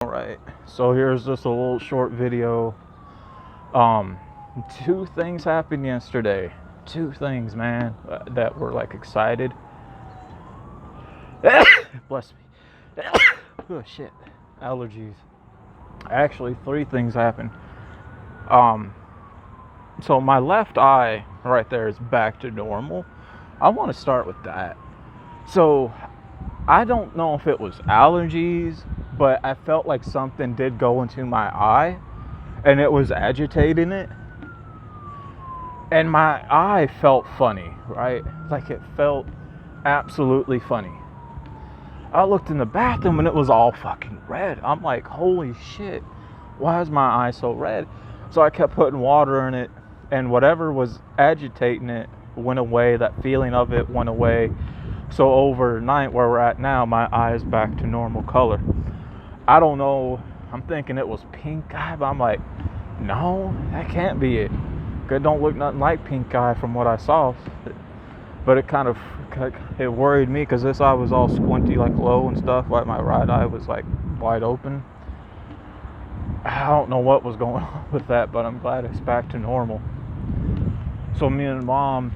Alright, so here's just a little short video. Two things happened yesterday. Two things, man, that were like excited. Bless me. Oh shit, allergies. Actually, three things happened. So my left eye right there is back to normal. I want to start with that. So I don't know if it was allergies, but I felt like something did go into my eye and it was agitating it. And my eye felt funny, right? Like it felt absolutely funny. I looked in the bathroom and it was all fucking red. I'm like, holy shit, why is my eye so red? So I kept putting water in it, and whatever was agitating it went away. That feeling of it went away. So overnight, where we're at now, my eye is back to normal color. I don't know. I'm thinking it was pink eye, but I'm like, no, that can't be it. It don't look nothing like pink eye from what I saw. But it worried me because this eye was all squinty, like low and stuff. Like my right eye was like wide open. I don't know what was going on with that, but I'm glad it's back to normal. So me and Mom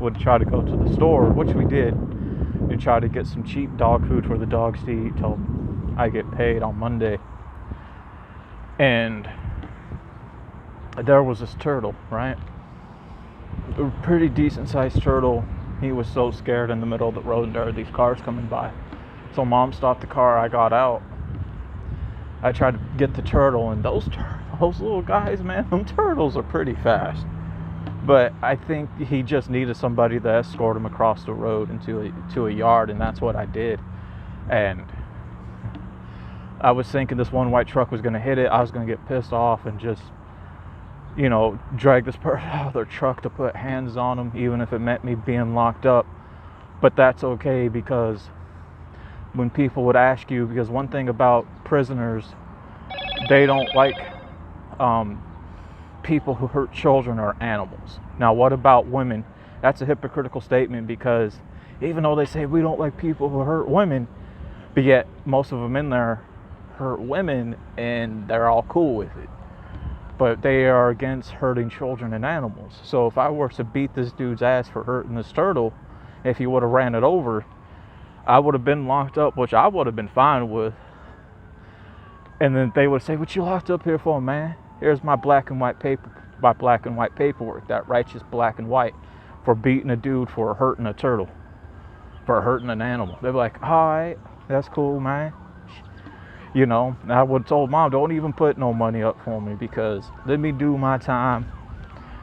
would try to go to the store, which we did, and try to get some cheap dog food for the dogs to eat till I get paid on Monday. And there was this turtle, right? A pretty decent sized turtle. He was so scared in the middle of the road, and there were these cars coming by. So Mom stopped the car, I got out. I tried to get the turtle, and those little guys, man, them turtles are pretty fast. But I think he just needed somebody to escort him across the road into a yard, and that's what I did. And I was thinking this one white truck was going to hit it. I was going to get pissed off and just, drag this person out of their truck to put hands on them, even if it meant me being locked up. But that's okay, because when people would ask you, because one thing about prisoners, they don't like people who hurt children or animals. Now, what about women? That's a hypocritical statement, because even though they say we don't like people who hurt women, but yet most of them in there hurt women and they're all cool with it. But they are against hurting children and animals. So if I were to beat this dude's ass for hurting this turtle, if he would have ran it over, I would have been locked up, which I would have been fine with. And then they would say, "What you locked up here for, man? Here's my black and white paperwork, that righteous black and white, for beating a dude for hurting a turtle, for hurting an animal." They'd be like, "All right, that's cool, man." And I would have told Mom, don't even put no money up for me, because let me do my time.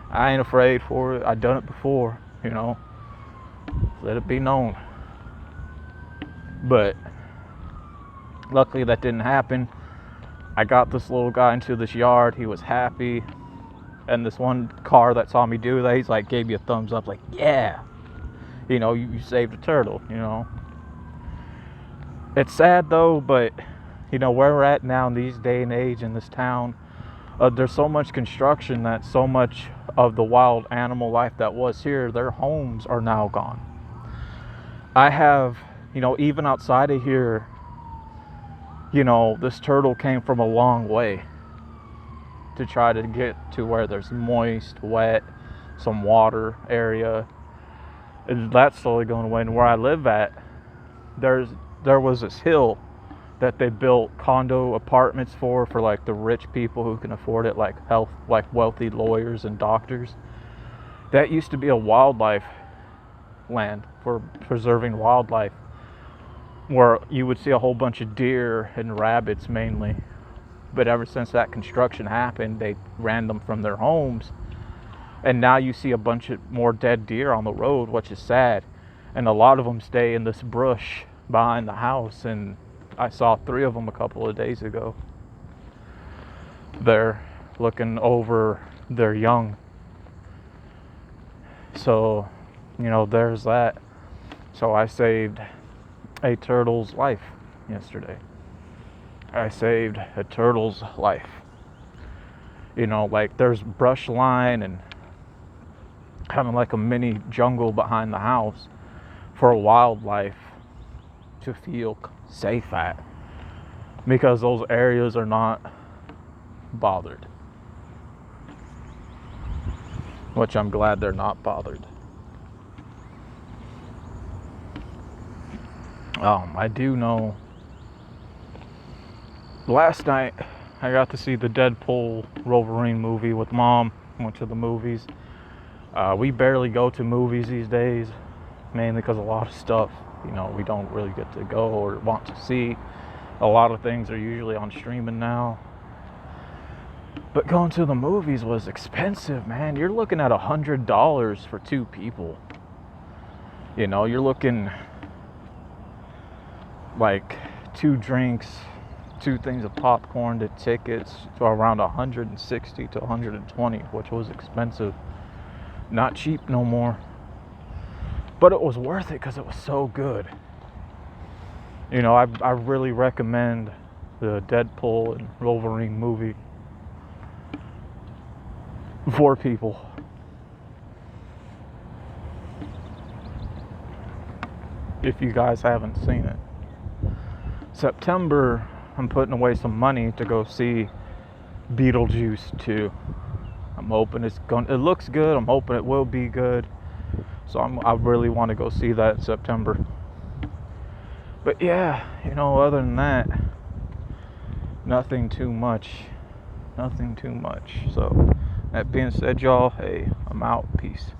I ain't afraid for it. I done it before, Let it be known. But luckily that didn't happen. I got this little guy into this yard. He was happy. And this one car that saw me do that, he's like, gave me a thumbs up, like, yeah, you saved a turtle, It's sad though, but where we're at now in these day and age in this town, there's so much construction that so much of the wild animal life that was here, their homes are now gone. I have, even outside of here, this turtle came from a long way to try to get to where there's moist, wet, some water area. And that's slowly going away. And where I live at, there was this hill that they built condo apartments for like the rich people who can afford it, like wealthy lawyers and doctors. That used to be a wildlife land for preserving wildlife, where you would see a whole bunch of deer and rabbits mainly. But ever since that construction happened, they ran them from their homes. And now you see a bunch of more dead deer on the road, which is sad. And a lot of them stay in this brush behind the house. And I saw 3 of them a couple of days ago. They're looking over their young. So, there's that. So I saved a turtle's life yesterday. I saved a turtle's life. Like there's brush line and having like a mini jungle behind the house for wildlife to feel safe at. because those areas are not bothered. Which I'm glad they're not bothered. I do know last night I got to see the Deadpool Wolverine movie with Mom. Went to the movies. We barely go to movies these days, mainly because a lot of stuff, we don't really get to go or want to see. A lot of things are usually on streaming now. But going to the movies was expensive, man. You're looking at $100 for 2 people. You're looking like 2 drinks, 2 things of popcorn, the tickets to around 160 to 120, which was expensive. Not cheap no more. But it was worth it because it was so good. I really recommend the Deadpool and Wolverine movie for people. If you guys haven't seen it. September, I'm putting away some money to go see Beetlejuice 2. I'm hoping it looks good. I'm hoping it will be good. So I really want to go see that in September. But yeah, other than that, nothing too much. So, that being said, y'all, hey, I'm out. Peace.